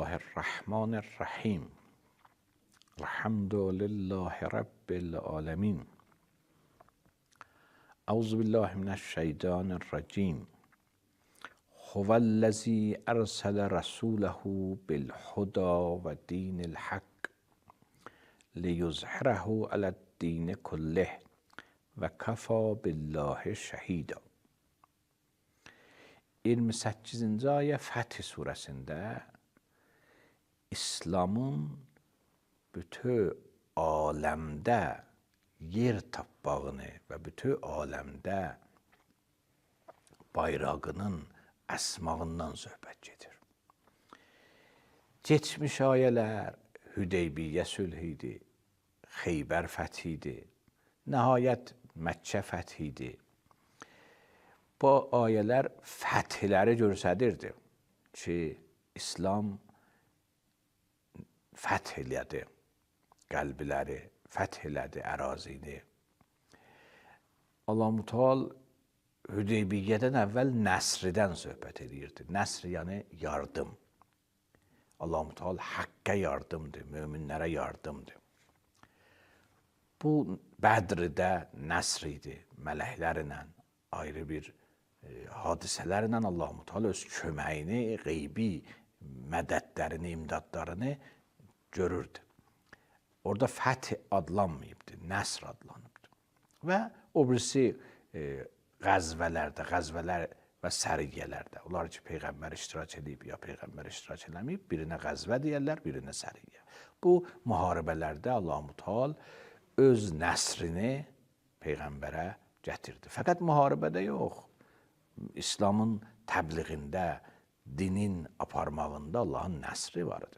الله الرحمن الرحیم. الحمد لله رب العالمین. اعوذ بالله من الشیطان الرجیم. هو الذی ارسل رسوله بالهدى و دین الحق لیظهره علی الدین کله و کفی بالله şəhida. 28-ci ayə Fəth surəsində İslamın bütün aləmdə yer tapmağını və bütün aləmdə bayrağının əsmağından söhbət gedir. Keçmiş ayələr Hüdeybiyyə sülhüydü, Xeybər fəthiydi, nəhayət Məkkə fəthidir. Bu ayələr fəthləri göstərirdi ki, İslam fəth elədi qəlbləri, fəth elədi ərazini. Allah-u Teala Hüdeybiyyədən əvvəl nəsrdən söhbət edirdi. Nəsr yəni yardım. Allah-u Teala haqqa yardımdır, möminlərə yardımdır. Bu Bədrdə nəsr idi, mələklərlə, ayrı bir hadisələrlə Allah-u Teala öz köməyini, qeybi mədədlərini, imdadlarını görürdü. Orada fəth adlanmayıbdı, nəsr adlanıbdı. Və o birisi qəzvələr və səriyyələrdə. Onlar ki, Peyğəmbər iştirak edib ya Peyğəmbər iştirak eləməyib, birinə qəzvə deyərlər, birinə səriyyə. Bu müharibələrdə Allah-u Teala öz nəsrini Peyğəmbərə gətirdi. Fəqət müharibədə yox, İslamın təbliğində, dinin aparmağında Allahın nəsri var idi.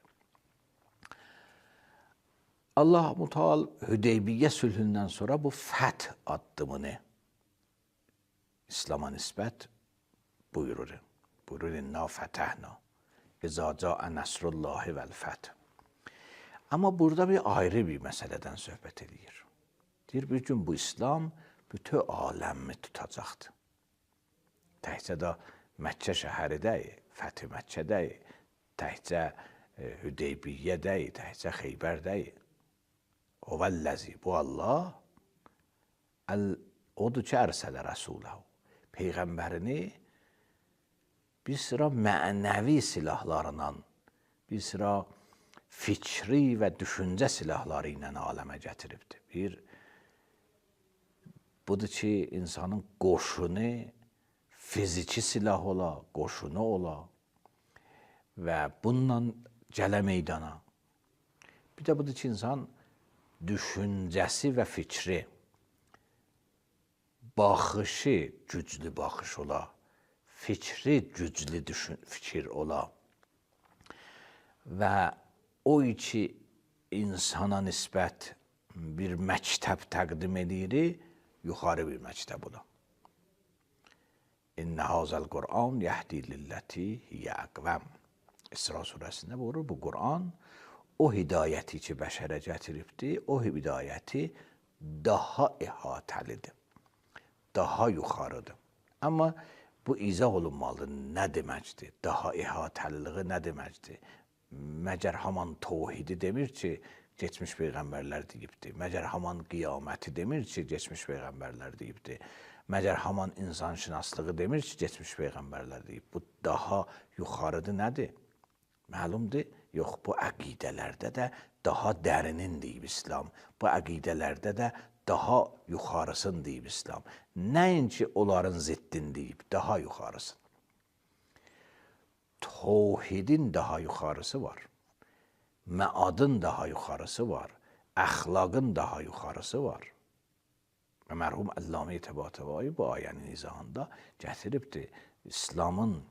Allah-u Teala Hüdeybiyyə sülhündən sonra bu fəth addımını İslama nisbət buyurur. Buyurur, inna fətəhna, izə cəə nəsrullahi vəl-fəth. Amma burada bir ayrı bir məsələdən söhbət edir. Deyir, bir gün bu İslam bütün aləmi tutacaqdır. Təkcə də Məkkə şəhəri deyil, Fəth-i Məkkə deyil, təkcə Hüdeybiyyə deyil, təkcə Xeybər deyil. O vəlləzi, bu Allah, odur ki, ərsələ rəsuləhu. Peyğəmbərini bir sıra mənəvi silahlarla, bir sıra fikri və düşüncə silahları ilə aləmə gətiribdir. Bir, budur ki, insanın qoşunu, fiziki silah ola, qoşunu ola və bununla gələ meydana. Bir də budur ki, insan düşüncəsi və fikri, baxışı güclü baxış ola, fikri güclü fikir ola və o ki, insana nisbət bir məktəb təqdim edir, yuxarı bir məktəb ola. İnnə hazəl Qur'an yəhdi lilləti hiyyə əqvəm. İsra surəsində buyurur, bu Qur'an o hidayəti ki, bəşərə gətiribdir, o hidayəti daha əhatəlidir, daha yuxarıdır. Amma bu izah olunmalıdır, nə deməkdir? Daha əhatəliliği nə deməkdir? Məgər haman tevhidi demir ki, geçmiş peyğəmbərlər deyibdir. Məgər haman qiyaməti demir ki, geçmiş peyğəmbərlər deyibdir. Məgər haman insanşünaslığı demir ki, geçmiş peyğəmbərlər deyib. Bu daha yuxarıdır nədir? Məlumdur, yox, bu əqidələrdə də daha dərinin deyib İslam. Bu əqidələrdə də daha yuxarısını deyib İslam. Nəinki onların ziddini deyib, daha yuxarısını. Tevhidin daha yuxarısı var. Məadın daha yuxarısı var. Əxlaqın daha yuxarısı var. Və mərhum Əllamə Təbatəvai bu ayənin izahında gətiribdir. İslamın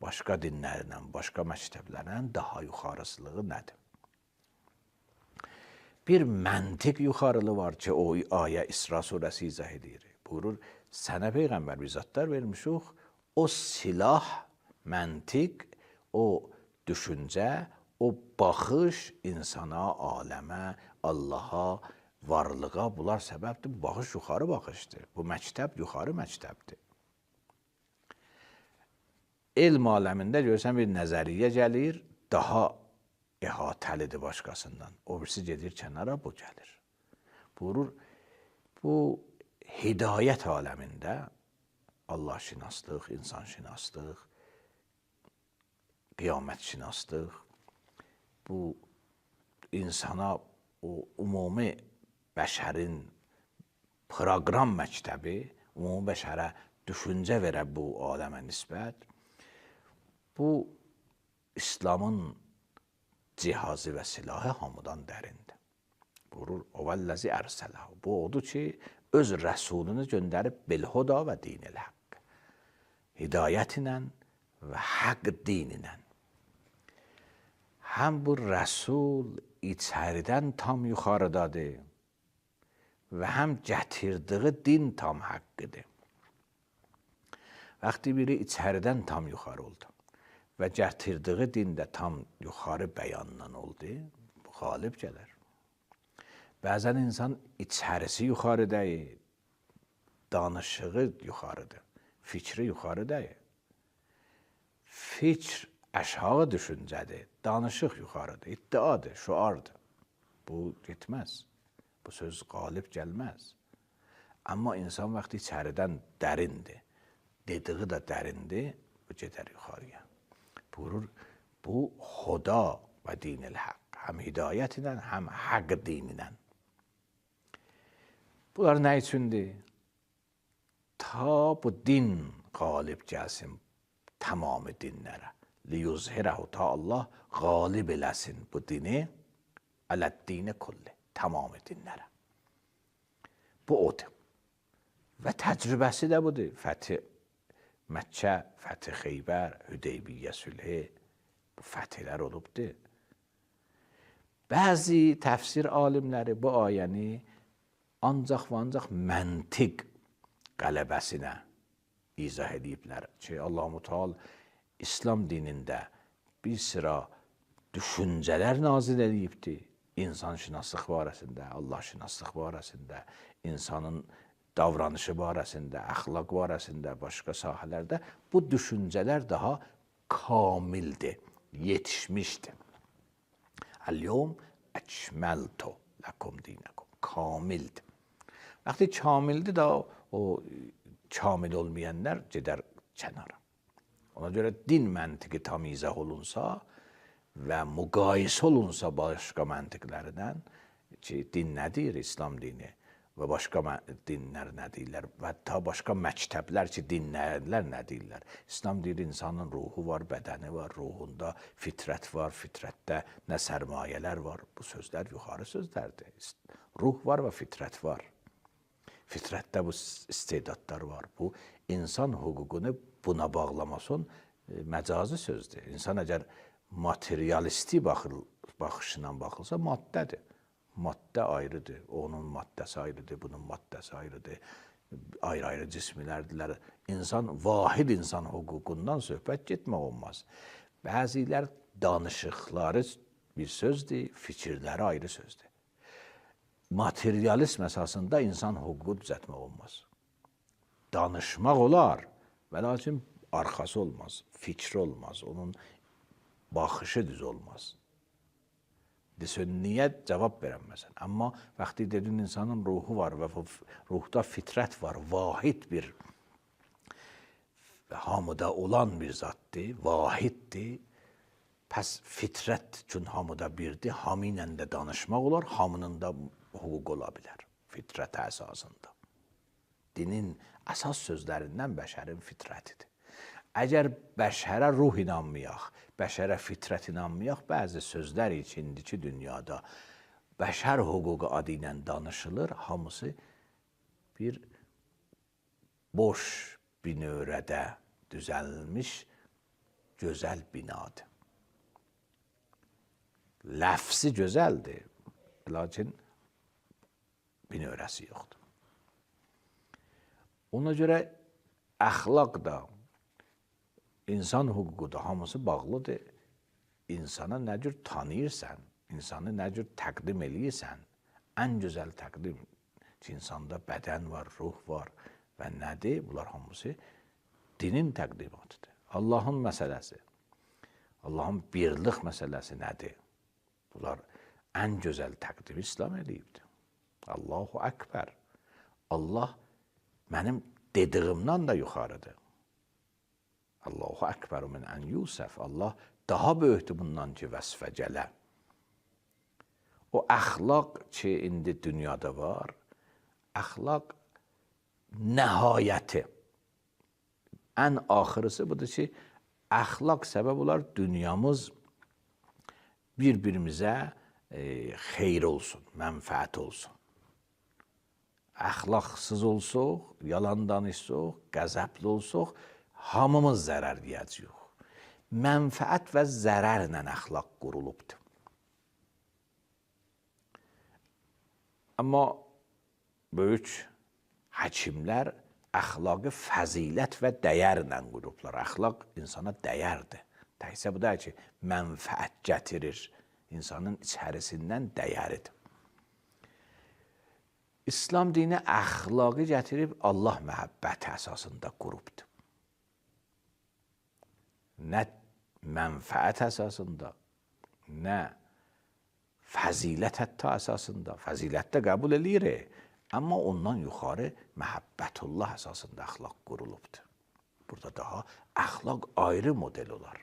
başqa dinlərindən, başqa məktəblərindən daha yuxarısılığı nədir? Bir məntiq yuxarılığı var ki, o ayə İsra surəsi izah edir. Buyurur, sənə Peyğəmbər bizatlar vermişik, o silah, məntiq, o düşüncə, o baxış insana, aləmə, Allaha, varlığa bunlar səbəbdir. Bu baxış yuxarı baxışdır. Bu məktəb yuxarı məktəbdir. Elm aləmində görsən bir nəzəriyyə gəlir, daha əhatəlidir başqasından. O birisi gedir kənara, bu gəlir. Buyurur, bu hidayət aləmində Allah şinaslıq, insan şinaslıq, qiyamət şinaslıq, bu insana o ümumi bəşərin proqram məktəbi, ümumi bəşərə düşüncə verə bu aləmə nisbət, bu İslamın cihazı və silahı hamıdan dərindir. Buyurur, o vəlləzi ərsələhu. Bu odur ki, öz rəsulunu göndərib bilhuda və dinil haqq. Hidayət ilə və haqq din ilə. Həm bu rəsul içəridən tam yuxarıdadır və həm gətirdiyi din tam haqqıdır. Vaxtı biri içəridən tam yuxarı oldu və gətirdiyi din də tam yuxarı bəyanla oldu, bu qalib gələr. Bəzən insan içərisi yuxarı deyil, danışığı yuxarıdır, fikri yuxarı deyil. Fikr aşağı düşüncədir, danışıq yuxarıdır, iddiadır, şuardır. Bu getməz, bu söz qalib gəlməz. Amma insan vaxtı içəridən dərindir, dediği də dərindir, bu gedər yuxarıya. Buyurur, bu huda və dinil haqq, həm hidayət ilə, həm haqq din ilə. Bunlar nə üçündür? Ta bu din qalib gəlsin tamamı dinlərə. Liyuzhirəhu, ta Allah qalib eləsin bu dini ələd-dini kulli, tamamı dinlərə. Bu odur. Və təcrübəsi də budur. Fəthi Məkkə, Fəthi Xeybər, Hüdeybiyyə sülhü, bu fəthlər olubdur. Bəzi təfsir alimləri bu ayəni ancaq və ancaq məntiq qələbəsinə izah ediblər ki, Allah-u Teala İslam dinində bir sıra düşüncələr nazil edibdir. İnsanşünaslıq barəsində, Allahşünaslıq barəsində, insanın davranışı barəsində, əxlaq barəsində, başqa sahələrdə bu düşüncələr daha kamildir, yetişmişdir. Əl-yevm əkməltu ləkum dinəkum. Kamildir. Vaxtı kamildir da o kamil olmayanlar gedər kənara. Ona görə din məntiqi tam izah olunsa və müqayisə olunsa başqa məntiqlərdən ki, din nədir, İslam dini və başqa dinlər nə deyirlər və hətta başqa məktəblər ki, dinlərlər nə deyirlər. İslam deyir, insanın ruhu var, bədəni var, ruhunda fitrət var, fitrətdə nə sərmayələr var. Bu sözlər yuxarı sözlərdir. Ruh var və fitrət var. Fitrətdə bu istedadlar var. Bu, insan hüququnu buna bağlamasın məcazi sözdür. İnsan əgər materialisti baxışla baxılsa maddədir. Maddə ayrıdır, onun maddəsi ayrıdır, bunun maddəsi ayrıdır. Ayrı-ayrı cismilərdirlər. İnsan, vahid insan hüququndan söhbət getmək olmaz. Bəzilər danışıqları bir sözdür, fikirləri ayrı sözdür. Materialist əsasında insan hüququ düzəltmək olmaz. Danışmaq olar və lakin arxası olmaz, fikri olmaz, onun baxışı düz olmaz. Niyə cavab verəməsən? Amma vaxtı dedin, insanın ruhu var və ruhda fitrət var, vahid bir, hamıda olan bir zatdır, vahiddir. Pəs fitrət üçün hamıda birdir, hamı ilə də danışmaq olar, hamının da hüquq ola bilər, fitrət əsasında. Dinin əsas sözlərindən bəşərin fitrətidir. Əgər bəşərə ruh inanmayaq, bəşərə fitrət inanmayaq, bəzi sözlər içindiki dünyada bəşər hüququ adı ilə danışılır, hamısı bir boş binövrədə düzəlmiş gözəl binadır. Ləfsi gözəldir, lakin binövrəsi yoxdur. Ona görə əxlaq da, insan hüququ da hamısı bağlıdır. İnsana nə cür tanıyırsan, insanı nə cür təqdim eləyirsən, ən gözəl təqdim ki, insanda bədən var, ruh var və nədir? Bunlar hamısı dinin təqdimatıdır. Allahın məsələsi, Allahın birlik məsələsi nədir? Bunlar ən gözəl təqdim İslam eləyibdir. Allahu Akbar. Allah mənim dediyimdən də yuxarıdır. Allahu Akbar min ən Yusuf. Allah daha böyükdür bundan ki vəsfə gələ. O əxlaq ki indi dünyada var, əxlaq nəhayəti. Ən axırısı budur ki, əxlaq səbəb olar dünyamız bir-birimizə xeyir olsun, mənfəət olsun. Əxlaqsız olsuq, yalan danışsaq, qəzəbli olsuq, hamımız zərər yiyəcəyik. Mənfəət və zərərlə əxlaq qurulubdur. Amma böyük həkimlər əxlaqı fəzilət və dəyərlə qurublar. Əxlaq insana dəyərdir. Təkcə bu da ki, mənfəət gətirir. İnsanın içərisindən dəyəridir. İslam dini əxlaqı gətirib Allah məhəbbəti əsasında qurubdur. Nə mənfəət əsasında, nə fəzilət hətta əsasında. Fəzilət də qəbul edirik. Amma ondan yuxarı məhəbbətullah əsasında əxlaq qurulubdur. Burada daha əxlaq ayrı model olar.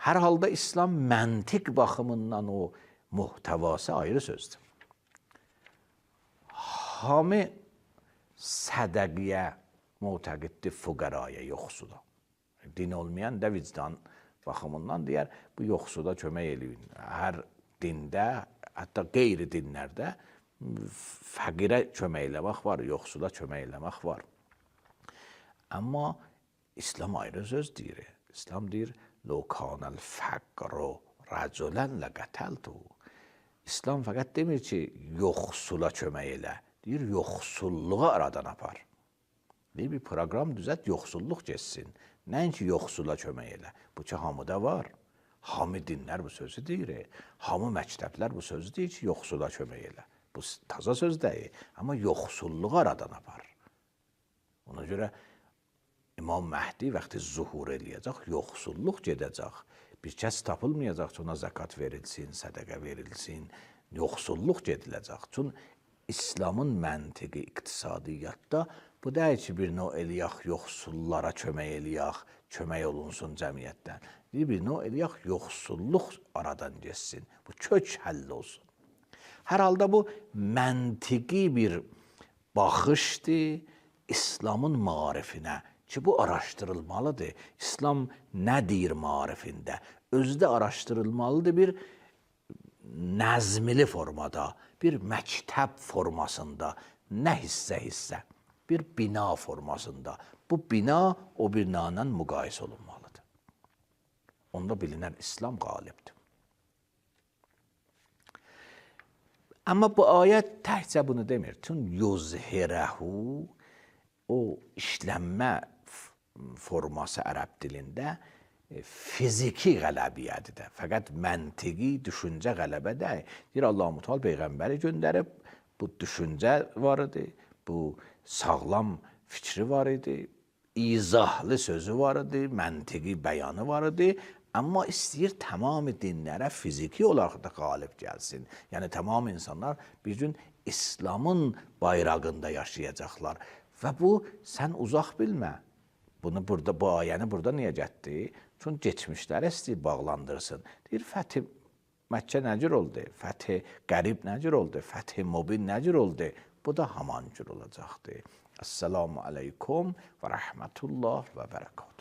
Hər halda İslam məntiq baxımından o muhtəvası ayrı sözdür. Hamı sədəqiyə mütəqiddir, fuqaraya, yoxsula. Din olmayan da vicdan baxımından deyər, bu yoxsula kömək eləyin. Hər dində, hətta qeyri dinlərdə fəqirə kömək eləmək var, yoxsula kömək eləmək var. Amma İslam ayrı söz deyir. İslam deyir, لو کان الفقر رجلا لقتلته. İslam fəqət demir ki, yoxsula kömək elə. Deyir, yoxsulluğa aradan apar. Deyir, bir proqram düzət, yoxsulluq geçsin. Nəinki yoxsula kömək elə. Bu ki, hamıda var. Hamı dinlər bu sözü deyir. Hamı məktəblər bu sözü deyir ki, yoxsula kömək elə. Bu taza söz deyil. Amma yoxsulluğa aradan apar. Ona görə İmam Məhdi vaxtı zuhur eləyəcək, yoxsulluq gedəcək. Bir kəs tapılmayacaq ki, ona zəkat verilsin, sədəqə verilsin, yoxsulluq gediləcək. Çünki İslamın məntiqi iqtisadiyyatda bu deyil ki, bir növ eləyək, yoxsullara kömək eləyək, kömək olunsun cəmiyyətdən. Bir növ eləyək, yoxsulluq aradan geçsin, bu kök həll olsun. Hər halda bu məntiqi bir baxışdır İslamın marifinə. Ki bu araşdırılmalıdır. İslam nə deyir marifində? Özdə araşdırılmalıdır bir nəzmili formada, bir məktəb formasında, nə hissə-hissə, bir bina formasında. Bu bina o binayla müqayisə olunmalıdır. Onda bilinən İslam qalibdir. Amma bu ayət təkcə bunu demir. Çünki yuzhirəhu o işlənmə forması ərəb dilində fiziki qələbiyyədir də. Fəqət məntiqi düşüncə qələbə deyil. Deyir, Allah-u Teala Peyğəmbəri göndərib, bu düşüncə var idi, bu sağlam fikri var idi, izahlı sözü var idi, məntiqi bəyanı var idi. Amma istəyir tamamı dinlərə fiziki olaraq da qalib gəlsin. Yəni tamam insanlar bir gün İslamın bayrağında yaşayacaqlar. Və bu sən uzaq bilmə. Bunu burada, bu ayəni burada niyə getdi? Çünki geçmişləri istəyir bağlandırsın. Deyir, Fəth Məkkə nəcür oldu? Fəth Qərib nəcür oldu? Fəth Mubin nəcür oldu? Bu da haman cür olacaqdır. Esselamu aleykum və rəhmətullah və bərəkatuhu.